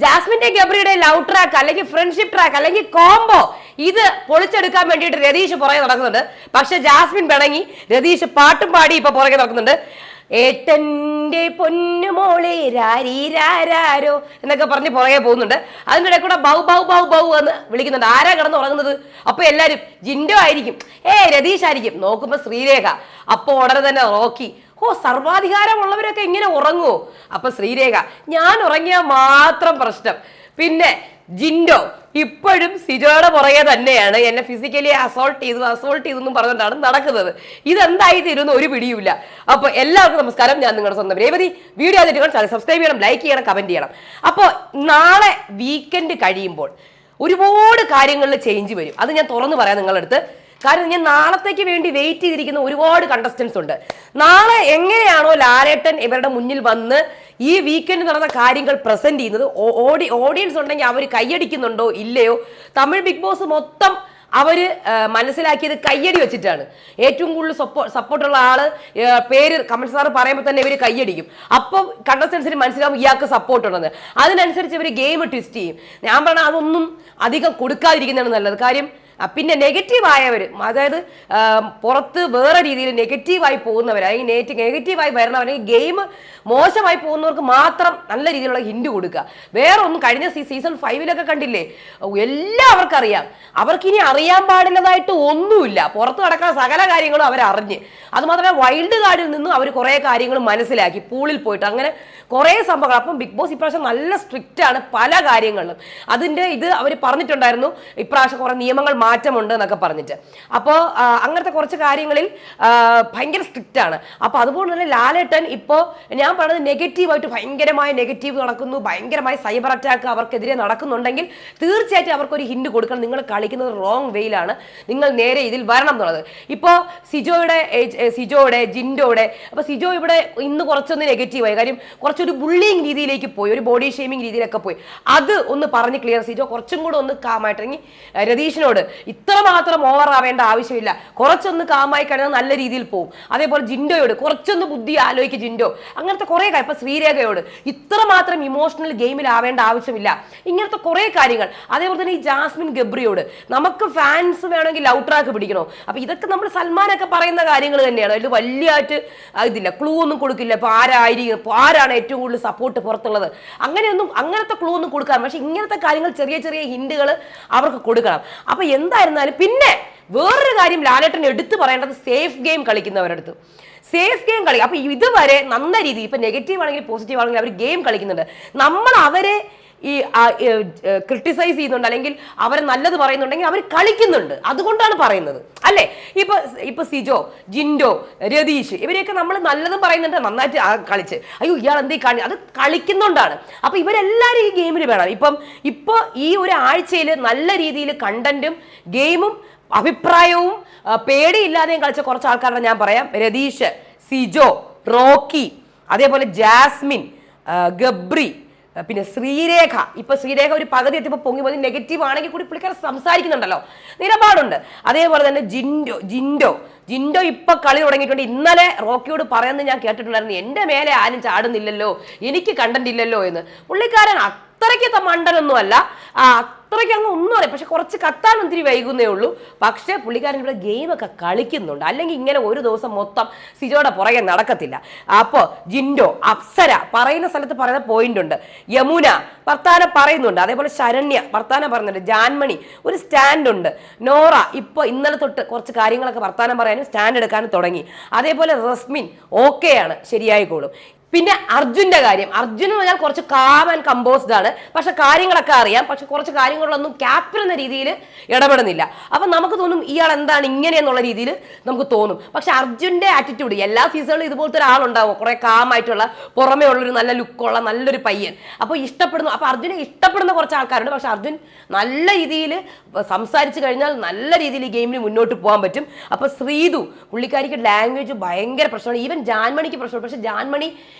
ജാസ്മിന്റെ ഗബ്രിയുടെ love track അല്ലെങ്കിൽ friendship track അല്ലെങ്കിൽ കോംബോ ഇത് പൊളിച്ചെടുക്കാൻ വേണ്ടിയിട്ട് രതീഷ് പുറകെ നടക്കുന്നുണ്ട്. പക്ഷെ ജാസ്മിൻ പിണങ്ങി രതീഷ് പാട്ടും പാടി ഇപ്പൊ പുറകെ നടക്കുന്നുണ്ട്. ഏട്ടന്റെ പൊന്നുമോളെ രാരീരാരോ എന്നൊക്കെ പറഞ്ഞ് പുറകെ പോകുന്നുണ്ട്. അതിൻ്റെ ഇടയിൽ കൂടെ ബൗ ബൗ ബൗ ബൗ എന്ന് വിളിക്കുന്നുണ്ട്. ആരാ കിടന്ന് ഉറങ്ങുന്നത്? അപ്പൊ എല്ലാരും ജിൻഡോ ആയിരിക്കും, രതീഷ് ആയിരിക്കും. നോക്കുമ്പോ ശ്രീരേഖ. അപ്പൊ ഉടനെ തന്നെ റോക്കി. സർവാധികാരമുള്ളവരൊക്കെ ഇങ്ങനെ ഉറങ്ങുമോ? അപ്പൊ ശ്രീരേഖ, ഞാൻ ഉറങ്ങിയാൽ മാത്രം പ്രശ്നം. പിന്നെ ജിൻഡോ ഇപ്പോഴും സിജോയുടെ പുറകെ തന്നെയാണ്. എന്നെ ഫിസിക്കലി അസോൾട്ട് ചെയ്തു എന്നും പറഞ്ഞുകൊണ്ടാണ് നടക്കുന്നത്. ഇതെന്തായി തീരുന്ന ഒരു പിടിയുമില്ല. അപ്പൊ എല്ലാവർക്കും നമസ്കാരം. ഞാൻ നിങ്ങളുടെ സ്വന്തം രേവതി. വീഡിയോ ആദ്യമായിട്ട് ചാനൽ സബ്സ്ക്രൈബ് ചെയ്യണം, ലൈക്ക് ചെയ്യണം, കമന്റ് ചെയ്യണം. അപ്പോൾ നാളെ വീക്കെൻഡ് കഴിയുമ്പോൾ ഒരുപാട് കാര്യങ്ങളിൽ ചേഞ്ച് വരും. അത് ഞാൻ തുറന്നു പറയാം നിങ്ങളുടെ അടുത്ത്. കാരണം ഞാൻ നാളത്തേക്ക് വേണ്ടി വെയിറ്റ് ചെയ്തിരിക്കുന്ന ഒരുപാട് കണ്ടസ്റ്റൻസ് ഉണ്ട്. നാളെ എങ്ങനെയാണോ ലാലേട്ടൻ ഇവരുടെ മുന്നിൽ വന്ന് ഈ വീക്കെൻഡ് നടന്ന കാര്യങ്ങൾ പ്രസന്റ് ചെയ്യുന്നത്, ഓഡിയൻസ് ഉണ്ടെങ്കിൽ അവർ കൈയടിക്കുന്നുണ്ടോ ഇല്ലയോ? തമിഴ് ബിഗ് ബോസ് മൊത്തം അവര് മനസ്സിലാക്കിയത് കയ്യടി വെച്ചിട്ടാണ്. ഏറ്റവും കൂടുതൽ സപ്പോർട്ടുള്ള ആള് പേര് കമന്റ് സാർ പറയുമ്പോൾ തന്നെ ഇവര് കയ്യടിക്കും. അപ്പം കണ്ടസ്റ്റൻസിന് മനസ്സിലാവും ഇയാൾക്ക് സപ്പോർട്ട് ഉണ്ടെന്ന്. അതിനനുസരിച്ച് ഇവർ ഗെയിം ട്വിസ്റ്റ് ചെയ്യും. ഞാൻ പറഞ്ഞാൽ അതൊന്നും അധികം കൊടുക്കാതിരിക്കുന്നതാണ് നല്ലത്. കാര്യം പിന്നെ നെഗറ്റീവായവർ, അതായത് പുറത്ത് വേറെ രീതിയിൽ നെഗറ്റീവായി പോകുന്നവർ, അല്ലെങ്കിൽ നെഗറ്റീവായി വരണവരെങ്കിൽ ഗെയിം മോശമായി പോകുന്നവർക്ക് മാത്രം നല്ല രീതിയിലുള്ള ഹിന്റ് കൊടുക്കുക. വേറെ ഒന്നും കഴിഞ്ഞ സീസൺ 5 കണ്ടില്ലേ, എല്ലാവർക്കും അറിയാം. അവർക്കിനി അറിയാൻ പാടില്ലതായിട്ട് ഒന്നുമില്ല. പുറത്ത് നടക്കുന്ന സകല കാര്യങ്ങളും അവരറിഞ്ഞ്, അതുമാത്രമല്ല വൈൽഡ് കാർഡിൽ നിന്നും അവർ കുറേ കാര്യങ്ങൾ മനസ്സിലാക്കി പൂളിൽ പോയിട്ട്. അങ്ങനെ കുറേ സംഭവങ്ങൾ. അപ്പം ബിഗ് ബോസ് ഇപ്രാവശ്യം നല്ല സ്ട്രിക്റ്റ് ആണ് പല കാര്യങ്ങളിലും. അതിൻ്റെ ഇത് അവർ പറഞ്ഞിട്ടുണ്ടായിരുന്നു, ഇപ്രാവശ്യം കുറേ നിയമങ്ങൾ മാറ്റമുണ്ട് എന്നൊക്കെ പറഞ്ഞിട്ട്. അപ്പോൾ അങ്ങനത്തെ കുറച്ച് കാര്യങ്ങളിൽ ഭയങ്കര സ്ട്രിക്റ്റ് ആണ്. അപ്പോൾ അതുപോലെ തന്നെ ലാലേട്ടൻ ഇപ്പോൾ ഞാൻ പറഞ്ഞത് നെഗറ്റീവായിട്ട് ഭയങ്കരമായ നെഗറ്റീവ് നടക്കുന്നു, ഭയങ്കരമായ സൈബർ അറ്റാക്ക് അവർക്കെതിരെ നടക്കുന്നുണ്ടെങ്കിൽ തീർച്ചയായിട്ടും അവർക്കൊരു ഹിന്റ് കൊടുക്കണം. നിങ്ങൾ കളിക്കുന്നത് റോങ് വേയിലാണ്, നിങ്ങൾ നേരെ ഇതിൽ വരണം എന്നുള്ളത്. ഇപ്പോൾ സിജോയുടെ ജിൻഡോയുടെ അപ്പോൾ സിജോ ഇവിടെ ഇന്ന് കുറച്ചൊന്ന് നെഗറ്റീവായി. കാര്യം കുറച്ചൊരു ബുള്ളിങ് രീതിയിലേക്ക് പോയി, ഒരു ബോഡി ഷെയ്മിങ് രീതിയിലൊക്കെ പോയി. അത് ഒന്ന് പറഞ്ഞ് ക്ലിയർ. സിജോ കുറച്ചും കൂടെ ഒന്ന് കാമായിട്ടെങ്കിൽ രതീഷിനോട് ഇത്രമാത്രം ഓവർ ആവേണ്ട ആവശ്യമില്ല, കുറച്ചൊന്ന് കാമായി കഴിഞ്ഞാൽ നല്ല രീതിയിൽ പോകും. അതേപോലെ ജിൻഡോയോട് കുറച്ചൊന്ന് ബുദ്ധി ആലോചിക്കുക ജിൻഡോ. അങ്ങനത്തെ കുറേ കാര്യം. ഇപ്പൊ ശ്രീരേഖയോട് ഇത്രമാത്രം ഇമോഷണൽ ഗെയിമിലാവേണ്ട ആവശ്യമില്ല. ഇങ്ങനത്തെ കുറേ കാര്യങ്ങൾ. അതേപോലെ തന്നെ ഈ ജാസ്മിൻ ഗബ്രിയോട് നമുക്ക് ഫാൻസ് വേണമെങ്കിൽ ലവ് ട്രാക്ക് പിടിക്കണോ? അപ്പൊ ഇതൊക്കെ നമ്മൾ സൽമാനൊക്കെ പറയുന്ന കാര്യങ്ങൾ തന്നെയാണ്. അതിൽ വലിയതായിട്ട് ഇതില്ല, ക്ലൂ ഒന്നും കൊടുക്കില്ല. ഇപ്പൊ ആരാണ് ഏറ്റവും കൂടുതൽ സപ്പോർട്ട് പുറത്തുള്ളത്, അങ്ങനത്തെ ക്ലൂ ഒന്നും കൊടുക്കാൻ. പക്ഷെ ഇങ്ങനത്തെ കാര്യങ്ങൾ ചെറിയ ചെറിയ ഹിന്റുകൾ അവർക്ക് കൊടുക്കണം. അപ്പൊ എന്തായിരുന്നാലും പിന്നെ വേറൊരു കാര്യം ലാലേട്ടൻ എടുത്തു പറയേണ്ടത്, സേഫ് ഗെയിം കളിക്കുന്നവരടുത്ത് സേഫ് ഗെയിം കളി. അപ്പൊ ഇതുവരെ നല്ല രീതിയിൽ ഇപ്പൊ നെഗറ്റീവ് ആണെങ്കിലും പോസിറ്റീവ് ആണെങ്കിലും അവർ ഗെയിം കളിക്കുന്നുണ്ട്. നമ്മൾ അവരെ ഈ ക്രിട്ടിസൈസ് ചെയ്യുന്നുണ്ട് അല്ലെങ്കിൽ അവരെ നല്ലത് പറയുന്നുണ്ടെങ്കിൽ അവർ കളിക്കുന്നുണ്ട്. അതുകൊണ്ടാണ് പറയുന്നത്, അല്ലേ? ഇപ്പൊ സിജോ, ജിൻഡോ, രതീഷ് ഇവരെയൊക്കെ നമ്മൾ നല്ലതും പറയുന്നുണ്ട്, നന്നായിട്ട് കളിച്ച് അയ്യോ ഇയാൾ എന്തേ കാണി, അത് കളിക്കുന്നുണ്ടാണ്. അപ്പൊ ഇവരെല്ലാവരും ഈ ഗെയിമിൽ വേണം. ഇപ്പൊ ഈ ഒരു ആഴ്ചയിൽ നല്ല രീതിയിൽ കണ്ടന്റും ഗെയിമും അഭിപ്രായവും പേടിയില്ലാതെയും കളിച്ച കുറച്ച് ആൾക്കാരുടെ ഞാൻ പറയാം. രതീഷ്, സിജോ, റോക്കി, അതേപോലെ ജാസ്മിൻ, ഗബ്രി, പിന്നെ ശ്രീരേഖ. ഇപ്പൊ ശ്രീരേഖ ഒരു പകുതി എത്തിയപ്പോൾ പൊങ്ങി പോയി. നെഗറ്റീവ് ആണെങ്കിൽ കൂടി പുള്ളിക്കാരൻ സംസാരിക്കുന്നുണ്ടല്ലോ, നിലപാടുണ്ട്. അതേപോലെ തന്നെ ജിൻഡോ ഇപ്പൊ കളി തുടങ്ങിയിട്ടുണ്ട്. ഇന്നലെ റോക്കിയോട് പറയുന്നത് ഞാൻ കേട്ടിട്ടുണ്ടായിരുന്നു, എന്റെ മേലെ ആരും ചാടുന്നില്ലല്ലോ, എനിക്ക് കണ്ടന്റ് ഇല്ലല്ലോ എന്ന്. പുള്ളിക്കാരൻ അത്രയ്ക്ക് മണ്ടനൊന്നും അല്ല, അത്രയ്ക്ക് അങ്ങ് ഒന്നും അറിയാം. പക്ഷെ കുറച്ച് കത്താൻ ഒത്തിരി വൈകുന്നേ ഉള്ളൂ. പക്ഷേ പുള്ളിക്കാരൻ ഇവിടെ ഗെയിമൊക്കെ കളിക്കുന്നുണ്ട്. അല്ലെങ്കിൽ ഇങ്ങനെ ഒരു ദിവസം മൊത്തം സിജോയുടെ പുറകെ നടക്കത്തില്ല. അപ്പോൾ ജിൻഡോ, അപ്സര പറയുന്ന സ്ഥലത്ത് പറയുന്ന പോയിന്റ് ഉണ്ട്. യമുന വർത്താനം പറയുന്നുണ്ട്. അതേപോലെ ശരണ്യ വർത്താനം പറയുന്നുണ്ട്. ജാൻമണി ഒരു സ്റ്റാൻഡ് ഉണ്ട്. നോറ ഇപ്പോൾ ഇന്നലെ തൊട്ട് കുറച്ച് കാര്യങ്ങളൊക്കെ വർത്താനം പറയാനും സ്റ്റാൻഡ് എടുക്കാനും തുടങ്ങി. അതേപോലെ റസ്മിൻ ഓക്കെയാണ്, ശരിയായിക്കോളും. പിന്നെ അർജുന്റെ കാര്യം, അർജുൻ എന്ന് പറഞ്ഞാൽ കുറച്ച് കാം ആൻഡ് കമ്പോസ്ഡ് ആണ്. പക്ഷെ കാര്യങ്ങളൊക്കെ അറിയാം. പക്ഷെ കുറച്ച് കാര്യങ്ങളിലൊന്നും ക്യാപ്റ്റൻ എന്ന രീതിയിൽ ഇടപെടുന്നില്ല. അപ്പൊ നമുക്ക് തോന്നും ഇയാൾ എന്താണ് ഇങ്ങനെയെന്നുള്ള രീതിയിൽ നമുക്ക് തോന്നും. പക്ഷെ അർജുന്റെ ആറ്റിറ്റ്യൂഡ് എല്ലാ സീസണിലും ഇതുപോലത്തെ ഒരാളുണ്ടാവും, കുറെ കാമായിട്ടുള്ള പുറമേ ഉള്ളൊരു നല്ല ലുക്കുള്ള നല്ലൊരു പയ്യൻ. അപ്പോൾ ഇഷ്ടപ്പെടുന്നു. അപ്പൊ അർജുനെ ഇഷ്ടപ്പെടുന്ന കുറച്ച് ആൾക്കാരുണ്ട്. പക്ഷെ അർജുൻ നല്ല രീതിയിൽ സംസാരിച്ചു കഴിഞ്ഞാൽ നല്ല രീതിയിൽ ഈ ഗെയിമിന് മുന്നോട്ട് പോകാൻ പറ്റും. അപ്പൊ ശ്രീതു പുള്ളിക്കാരിക്ക് ലാംഗ്വേജ് ഭയങ്കര പ്രശ്നമാണ്. ഈവൻ ജാൻമണിക്ക് പ്രശ്നമാണ്. പക്ഷെ ജാൻമണി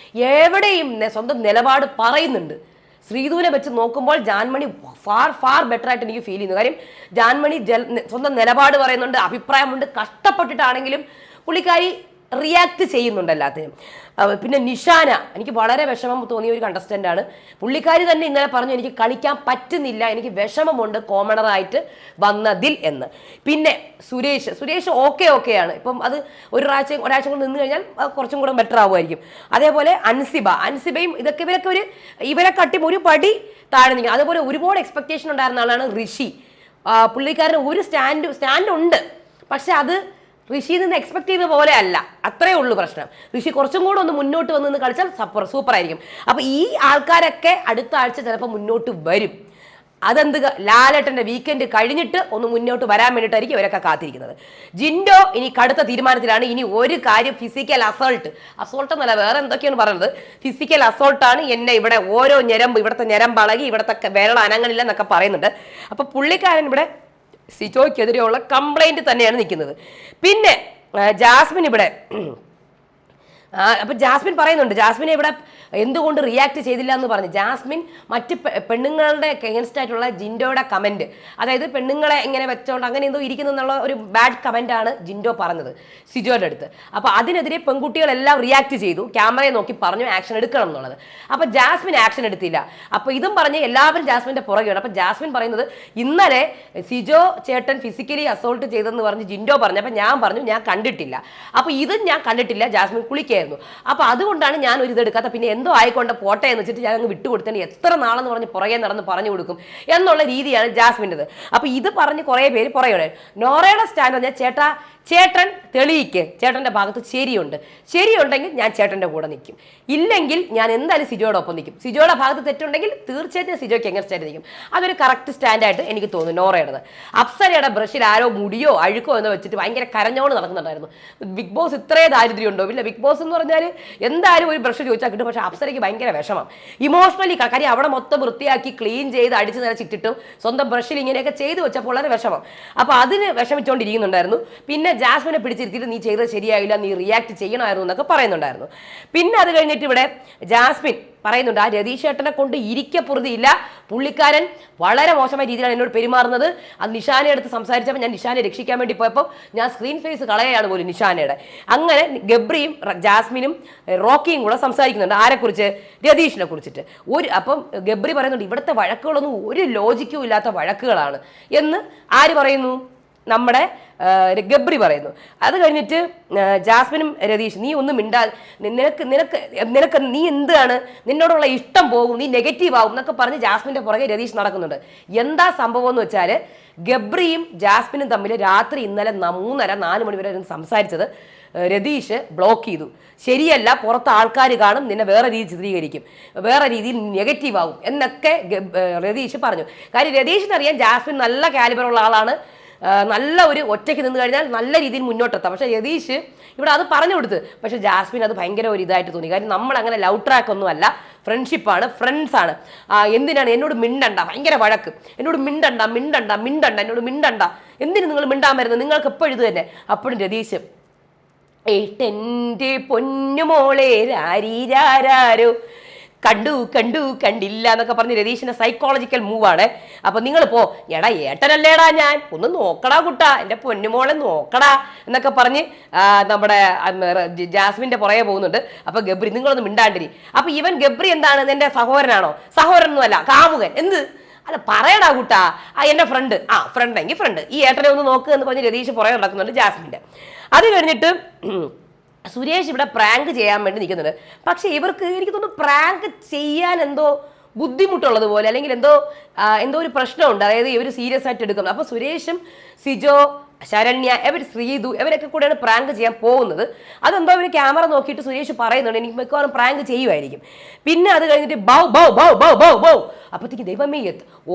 എവിടെയും സ്വന്തം നിലപാട് പറയുന്നുണ്ട്. ശ്രീധുവിനെ വെച്ച് നോക്കുമ്പോൾ ജാൻമണി ഫാർ ബെറ്റർ ആയിട്ട് എനിക്ക് ഫീൽ ചെയ്യുന്നു. കാര്യം ജാൻമണി സ്വന്തം നിലപാട് പറയുന്നുണ്ട്, അഭിപ്രായമുണ്ട്. കഷ്ടപ്പെട്ടിട്ടാണെങ്കിലും പുള്ളിക്കാരി റിയാക്ട് ചെയ്യുന്നുണ്ട് എല്ലാത്തിനും. പിന്നെ നിഷാന, എനിക്ക് വളരെ വിഷമം തോന്നിയ ഒരു കണ്ടസ്റ്റൻ്റ് ആണ്. പുള്ളിക്കാരി തന്നെ ഇന്നലെ പറഞ്ഞു എനിക്ക് കളിക്കാൻ പറ്റുന്നില്ല, എനിക്ക് വിഷമമുണ്ട് കോമണറായിട്ട് വന്നതിൽ എന്ന്. പിന്നെ സുരേഷ് ഓക്കെയാണ്. ഇപ്പം അത് ഒരാഴ്ച കൊണ്ട് നിന്ന് കഴിഞ്ഞാൽ കുറച്ചും കൂടെ ബെറ്റർ ആവുമായിരിക്കും. അതേപോലെ അൻസിബയും ഇവരൊക്കെ ഇവരെ കട്ടി ഒരു പടി താഴെ നിൽക്കുക. അതുപോലെ ഒരുപാട് എക്സ്പെക്ടേഷൻ ഉണ്ടായിരുന്ന ആളാണ് ഋഷി. പുള്ളിക്കാരന് ഒരു സ്റ്റാൻഡ് ഉണ്ട്, പക്ഷെ അത് ഋഷിയിൽ നിന്ന് എക്സ്പെക്ട് ചെയ്ത പോലെ അല്ല. അത്രേ ഉള്ളൂ പ്രശ്നം. ഋഷി കുറച്ചും കൂടെ ഒന്ന് മുന്നോട്ട് വന്ന് കളിച്ചാൽ സൂപ്പർ ആയിരിക്കും. അപ്പൊ ഈ ആൾക്കാരൊക്കെ അടുത്ത ആഴ്ച ചിലപ്പോൾ മുന്നോട്ട് വരും. അതെന്ത് ലാലേട്ടന്റെ വീക്കെൻഡ് കഴിഞ്ഞിട്ട് ഒന്ന് മുന്നോട്ട് വരാൻ വേണ്ടിയിട്ടായിരിക്കും ഇവരൊക്കെ കാത്തിരിക്കുന്നത്. ജിൻഡോ ഇനി കടുത്ത തീരുമാനത്തിലാണ്. ഇനി ഒരു കാര്യം ഫിസിക്കൽ അസോൾട്ട് എന്നല്ല, വേറെ എന്തൊക്കെയാണ് പറയുന്നത്. ഫിസിക്കൽ അസോൾട്ടാണ് എന്നെ ഇവിടെ ഓരോ ഇവിടുത്തെ ഞരമ്പളകി, ഇവിടുത്തെ വിരള അനങ്ങളില്ല എന്നൊക്കെ പറയുന്നുണ്ട്. അപ്പൊ പുള്ളിക്കാരൻ ഇവിടെ സിജോയ്ക്കെതിരെയുള്ള കംപ്ലൈന്റ് തന്നെയാണ് നിൽക്കുന്നത്. പിന്നെ ജാസ്മിൻ ഇവിടെ അപ്പൊ ജാസ്മിൻ പറയുന്നുണ്ട്, ജാസ്മിനെ ഇവിടെ എന്തുകൊണ്ട് റിയാക്ട് ചെയ്തില്ല എന്ന് പറഞ്ഞു. ജാസ്മിൻ മറ്റ് പെണ്ണുങ്ങളുടെ അഗൈൻസ്റ്റ് ആയിട്ടുള്ള ജിൻഡോയുടെ കമന്റ്, അതായത് പെണ്ണുങ്ങളെ ഇങ്ങനെ വെച്ചോണ്ട് അങ്ങനെ എന്തോ ഇരിക്കുന്നു എന്നുള്ള ഒരു ബാഡ് കമന്റ് ആണ് ജിൻഡോ പറഞ്ഞത് സിജോയുടെ അടുത്ത്. അപ്പൊ അതിനെതിരെ പെൺകുട്ടികളെല്ലാം റിയാക്ട് ചെയ്തു, ക്യാമറയെ നോക്കി പറഞ്ഞു ആക്ഷൻ എടുക്കണം എന്നുള്ളത്. അപ്പൊ ജാസ്മിൻ ആക്ഷൻ എടുത്തില്ല. അപ്പൊ ഇതും പറഞ്ഞ് എല്ലാവരും ജാസ്മിന്റെ പുറകെയാണ്. അപ്പൊ ജാസ്മിൻ പറയുന്നത് ഇന്നലെ സിജോ ചേട്ടൻ ഫിസിക്കലി അസോൾട്ട് ചെയ്തെന്ന് പറഞ്ഞ് ജിൻഡോ പറഞ്ഞു. അപ്പൊ ഞാൻ പറഞ്ഞു ഞാൻ കണ്ടിട്ടില്ല. അപ്പൊ ഇതും ഞാൻ കണ്ടിട്ടില്ല, ജാസ്മിൻ കുളിക്കുക. അപ്പൊ അതുകൊണ്ടാണ് ഞാൻ ഒരു ഇതെടുക്കാത്ത. പിന്നെ എന്തോ ആയിക്കൊണ്ട് പോട്ടെ എന്ന് വെച്ചിട്ട് ഞാൻ അങ്ങ് വിട്ടുകൊടുത്തതിന് എത്ര നാളെന്ന് പറഞ്ഞ് പുറകെ നടന്ന് പറഞ്ഞു കൊടുക്കും എന്നുള്ള രീതിയാണ് ജാസ്മിൻ്റെത്. അപ്പൊ ഇത് പറഞ്ഞ് കുറെ പേര് പുറകെ. നോറയുടെ സ്റ്റാൻഡ് പറഞ്ഞാൽ ചേട്ടൻ തെളിയിക്ക്, ചേട്ടൻ്റെ ഭാഗത്ത് ശരിയുണ്ടെങ്കിൽ ഞാൻ ചേട്ടൻ്റെ കൂടെ നിൽക്കും, ഇല്ലെങ്കിൽ ഞാൻ എന്തായാലും സിജോയോടൊപ്പം നിൽക്കും. സിജോയുടെ ഭാഗത്ത് തെറ്റുണ്ടെങ്കിൽ തീർച്ചയായിട്ടും സിജോയ്ക്ക് എങ്ങനെ നിൽക്കും. അതൊരു കറക്റ്റ് സ്റ്റാൻഡായിട്ട് എനിക്ക് തോന്നുന്നു നോറയുടേത്. അപ്സരയുടെ ബ്രഷിൽ ആരോ മുടിയോ അഴുക്കോ എന്ന് വെച്ചിട്ട് ഭയങ്കര കരഞ്ഞോണ്ട് നടക്കുന്നുണ്ടായിരുന്നു. ബിഗ് ബോസ് ഇത്രേ ദാരിദ്ര്യം ഉണ്ടോ? ഇല്ല, ബിഗ് ബോസ് എന്ന് പറഞ്ഞാൽ എന്തായാലും ഒരു ബ്രഷ് ചോദിച്ചാൽ കിട്ടും. പക്ഷേ അപ്സരയ്ക്ക് ഭയങ്കര വിഷമം, ഇമോഷണലി. കാര്യം അവിടെ മൊത്തം വൃത്തിയാക്കി ക്ലീൻ ചെയ്ത് അടിച്ച് നിറച്ചിട്ടിട്ടും സ്വന്തം ബ്രഷിൽ ഇങ്ങനെയൊക്കെ ചെയ്ത് വെച്ചപ്പോൾ വളരെ വിഷമം. അപ്പോൾ അതിന് വിഷമിച്ചുകൊണ്ടിരിക്കുന്നുണ്ടായിരുന്നു. പിന്നെ ജാസ്മിനെ പിടിച്ചിരുത്തിയിട്ട് നീ ചെയ്തത് ശരിയായില്ല, നീ റിയാക്ട് ചെയ്യണമായിരുന്നു എന്നൊക്കെ പറയുന്നുണ്ടായിരുന്നു. പിന്നെ അത് കഴിഞ്ഞിട്ട് ഇവിടെ ജാസ്മിൻ പറയുന്നുണ്ട് ആ രതീഷ് ചേട്ടനെ കൊണ്ട് ഇരിക്കപ്പുറതിയില്ല, പുള്ളിക്കാരൻ വളരെ മോശമായ രീതിയിലാണ് എന്നോട് പെരുമാറുന്നത്. അത് നിഷാനെ എടുത്ത് സംസാരിച്ചപ്പോൾ ഞാൻ നിഷാനെ രക്ഷിക്കാൻ വേണ്ടി പോയപ്പോൾ ഞാൻ സ്ക്രീൻ ഫേസ് കളയാണ് പോലും നിഷാനയുടെ. അങ്ങനെ ഗബ്രിയും ജാസ്മിനും റോക്കിയും കൂടെ സംസാരിക്കുന്നുണ്ട്. ആരെക്കുറിച്ച്? രതീഷിനെ കുറിച്ചിട്ട്. അപ്പം ഗബ്രി പറയുന്നുണ്ട് ഇവിടുത്തെ വഴക്കുകളൊന്നും ഒരു ലോജിക്കും ഇല്ലാത്ത വഴക്കുകളാണ് എന്ന് ആര് പറയുന്നു? നമ്മുടെ ഗബ്രി പറയുന്നു. അത് കഴിഞ്ഞിട്ട് ജാസ്മിനും രതീഷ് നീ ഒന്നും മിണ്ടാ, നിനക്ക് നീ എന്താണ്, നിന്നോടുള്ള ഇഷ്ടം പോകും, നീ നെഗറ്റീവ് ആകും എന്നൊക്കെ പറഞ്ഞ് ജാസ്മിൻ്റെ പുറകെ രതീഷ് നടക്കുന്നുണ്ട്. എന്താ സംഭവം എന്ന് വെച്ചാൽ ഗബ്രിയും ജാസ്മിനും തമ്മിൽ രാത്രി ഇന്നലെ 3:30-4 മണി വരെ സംസാരിച്ചത് രതീഷ് ബ്ലോക്ക് ചെയ്തു. ശരിയല്ല, പുറത്ത് ആൾക്കാർ കാണും, നിന്നെ വേറെ രീതി ചിത്രീകരിക്കും, വേറെ രീതിയിൽ നെഗറ്റീവ് ആകും എന്നൊക്കെ രതീഷ് പറഞ്ഞു. കാര്യം രതീഷിനറിയാം ജാസ്മിൻ നല്ല കാലിബറുള്ള ആളാണ്, നല്ല ഒരു ഒറ്റയ്ക്ക് നിന്ന് കഴിഞ്ഞാൽ നല്ല രീതിയിൽ മുന്നോട്ടെത്താം. പക്ഷേ രതീഷ് ഇവിടെ അത് പറഞ്ഞു കൊടുത്ത്. പക്ഷെ ജാസ്മിൻ അത് ഭയങ്കര ഒരു ഇതായിട്ട് തോന്നി. കാര്യം നമ്മളങ്ങനെ ലവ് ട്രാക്ക് ഒന്നും അല്ല, ഫ്രണ്ട്ഷിപ്പാണ്, ഫ്രണ്ട്സാണ്. എന്തിനാണ് എന്നോട് മിണ്ടണ്ട, ഭയങ്കര വഴക്ക്, എന്നോട് മിണ്ടണ്ട, എന്നോട് മിണ്ടണ്ട, എന്തിനു നിങ്ങൾ മിണ്ടാൻ വരുന്നത്, നിങ്ങൾക്ക് എപ്പോഴും ഇത് തന്നെ. അപ്പോഴും രതീഷ് ഏട്ടെൻ്റെ പൊന്നുമോളെ രാരീരാരോ കണ്ടില്ല എന്നൊക്കെ പറഞ്ഞ് രതീഷിന്റെ സൈക്കോളജിക്കൽ മൂവാണ്. അപ്പൊ നിങ്ങൾ പോ, എടാ ഏട്ടനല്ലേടാ ഞാൻ, ഒന്ന് നോക്കടാ കുട്ടാ, എൻ്റെ പൊന്നുമോളെ നോക്കടാ എന്നൊക്കെ പറഞ്ഞ് നമ്മുടെ ജാസ്മിന്റെ പുറകെ പോകുന്നുണ്ട്. അപ്പൊ ഗബ്രി നിങ്ങളൊന്ന് മിണ്ടാണ്ടിരി. അപ്പൊ ഇവൻ ഗബ്രി എന്താണ്, എൻ്റെ സഹോദരനാണോ? സഹോദരനൊന്നും അല്ല, കാമുകൻ. എന്ത് അല്ല പറയടാ കുട്ടാ, എൻ്റെ ഫ്രണ്ട്. ഫ്രണ്ടെങ്കിൽ ഫ്രണ്ട്, ഈ ഏട്ടനെ ഒന്ന് നോക്കുക എന്ന് പറഞ്ഞ് രതീഷ് പുറകെ നടക്കുന്നുണ്ട് ജാസ്മിന്റെ. അത് കഴിഞ്ഞിട്ട് സുരേഷ് ഇവിടെ പ്രാങ്ക് ചെയ്യാൻ വേണ്ടി നിൽക്കുന്നുണ്ട്. പക്ഷെ ഇവർക്ക് എനിക്ക് തോന്നുന്നു പ്രാങ്ക് ചെയ്യാൻ എന്തോ ബുദ്ധിമുട്ടുള്ളത് പോലെ, അല്ലെങ്കിൽ എന്തോ ഒരു പ്രശ്നമുണ്ട്. അതായത് ഇവർ സീരിയസ് ആയിട്ട് എടുക്കുന്നത്. അപ്പോൾ സുരേഷും സിജോ, ശരണ്യ, ശ്രീതു ഇവരൊക്കെ കൂടെയാണ് പ്രാങ്ക് ചെയ്യാൻ പോകുന്നത്. അതെന്തോ ഇവർ ക്യാമറ നോക്കിയിട്ട് സുരേഷ് പറയുന്നുണ്ട് എനിക്ക് മിക്കവാറും പ്രാങ്ക് ചെയ്യുമായിരിക്കും. പിന്നെ അത് കഴിഞ്ഞിട്ട് bow bow bow bow bow bow അപ്പോഴത്തേക്ക് ദൈവമേ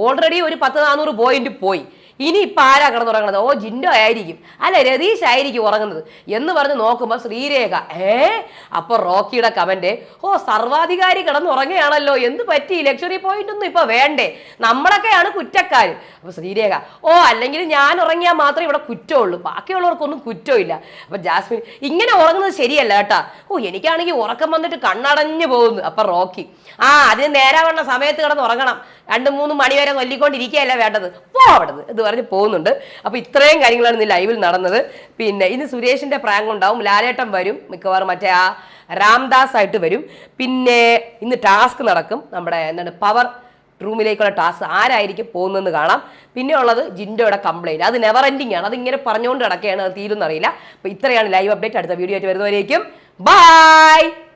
ഓൾറെഡി ഒരു 10-400 പോയിന്റ് പോയി. ഇനി ഇപ്പം ആരാ കിടന്നുറങ്ങുന്നത്? ഓ ജിൻഡോ ആയിരിക്കും, അല്ല രതീഷ് ആയിരിക്കും ഉറങ്ങുന്നത് എന്ന് പറഞ്ഞ് നോക്കുമ്പോൾ ശ്രീരേഖ. അപ്പോൾ റോക്കിയുടെ കമന്റ്, ഓ സർവാധികാരി കിടന്നുറങ്ങുകയാണല്ലോ, എന്ത് പറ്റി, ലക്ഷറി പോയിന്റ് ഒന്നും ഇപ്പൊ വേണ്ടേ, നമ്മളൊക്കെയാണ് കുറ്റക്കാർ. അപ്പൊ ശ്രീരേഖ, ഓ അല്ലെങ്കിൽ ഞാൻ ഉറങ്ങിയാൽ മാത്രമേ ഇവിടെ കുറ്റമുള്ളൂ, ബാക്കിയുള്ളവർക്കൊന്നും കുറ്റമില്ല. അപ്പൊ ജാസ്മിൻ, ഇങ്ങനെ ഉറങ്ങുന്നത് ശരിയല്ല കേട്ടാ, ഓ എനിക്കാണെങ്കിൽ ഉറക്കം വന്നിട്ട് കണ്ണടഞ്ഞു പോകുന്നു. അപ്പൊ റോക്കി, അതിന് നേരാവണ്ണ സമയത്ത് കിടന്ന് ഉറങ്ങണം, 2-3 മണി വരെ കൊല്ലിക്കൊണ്ടിരിക്കുകയല്ല വേണ്ടത്, പോ അവിടുന്ന് ഇത് പറഞ്ഞ് പോകുന്നുണ്ട്. അപ്പൊ ഇത്രയും കാര്യങ്ങളാണ് ഇന്ന് ലൈവിൽ നടന്നത്. പിന്നെ ഇന്ന് സുരേഷിന്റെ പ്രാങ്ക് ഉണ്ടാവും, ലാലേട്ടൻ വരും മിക്കവാറും, മറ്റേ ആ രാംദാസ് ആയിട്ട് വരും. പിന്നെ ഇന്ന് ടാസ്ക് നടക്കും, നമ്മുടെ എന്താണ് പവർ റൂമിലേക്കുള്ള ടാസ്ക് ആരായിരിക്കും പോകുന്നതെന്ന് കാണാം. പിന്നെ ഉള്ളത് ജിൻഡോയുടെ കംപ്ലൈന്റ്, അത് നെവർ എൻഡിങ് ആണ്, അത് ഇങ്ങനെ പറഞ്ഞുകൊണ്ട് കിടക്കുകയാണ്, അത് തീരുന്നറിയില്ല. അപ്പൊ ഇത്രയാണ് ലൈവ് അപ്ഡേറ്റ്. അടുത്ത വീഡിയോ ആയിട്ട് വരുന്നവരേക്കും ബൈ.